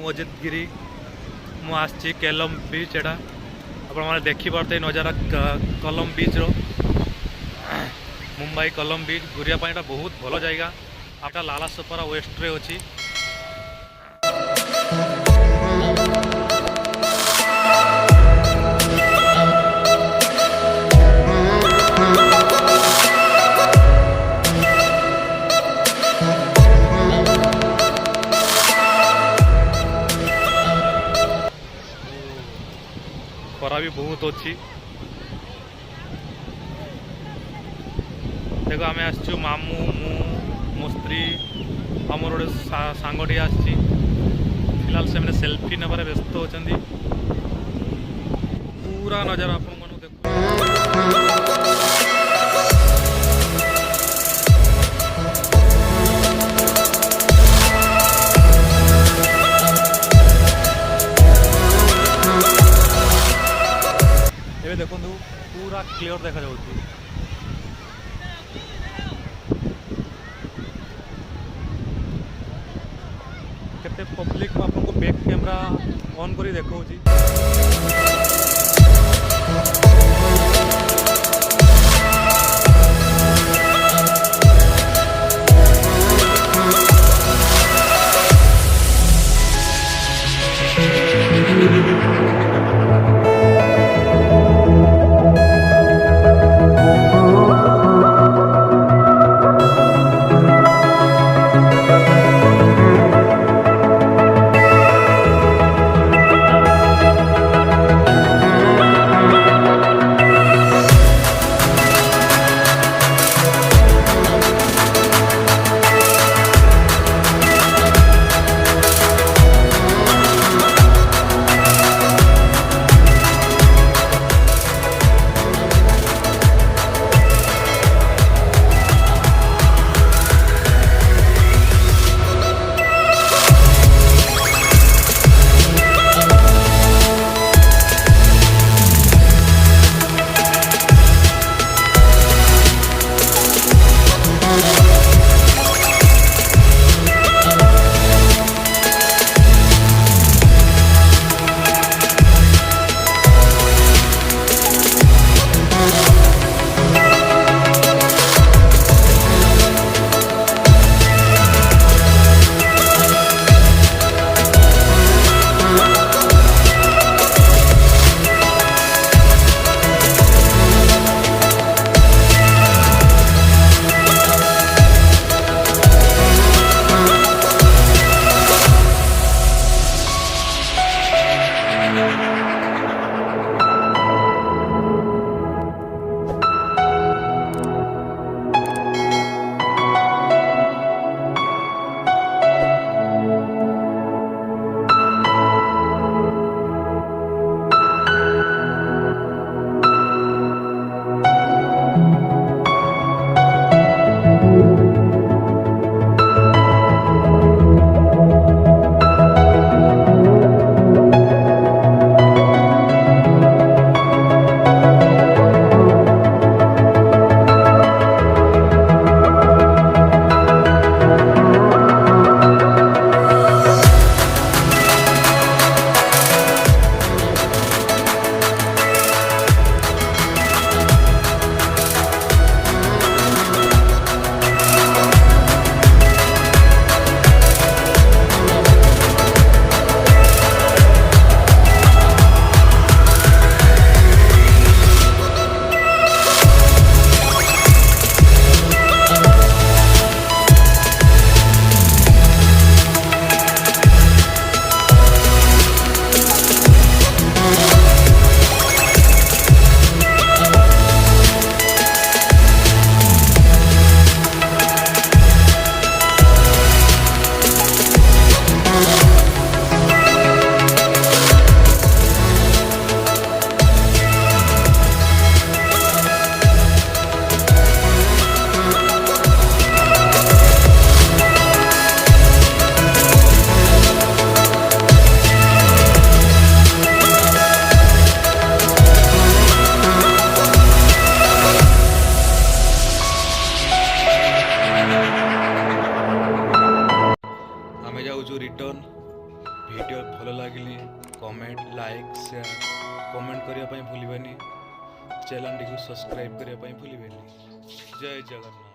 मजिदगिरी मुझे केलम बीच एटा आप देखिपे नजारा कलम बीच रो मुंबई कलम बीच घूरिया एटा बहुत भल जगह आटा लालासोपारा वेस्ट रे अच्छी। खरा भी बहुत अच्छी देखो आम आसचु मामू मु मो स्त्री आमर गोटे सांगटी आसी फिलहाल से सेल्फी नेबार व्यस्त होती पूरा नजर आप देखो पूरा क्लियर देखा जाऊँगी केते पब्लिक आपको बैक कैमरा ऑन करी देखौची। वीडियो भल लगे कमेंट लाइक शेयर कमेंट करने भूलि चैनल टी सब्सक्राइब करने भूलि जय जगन्नाथ।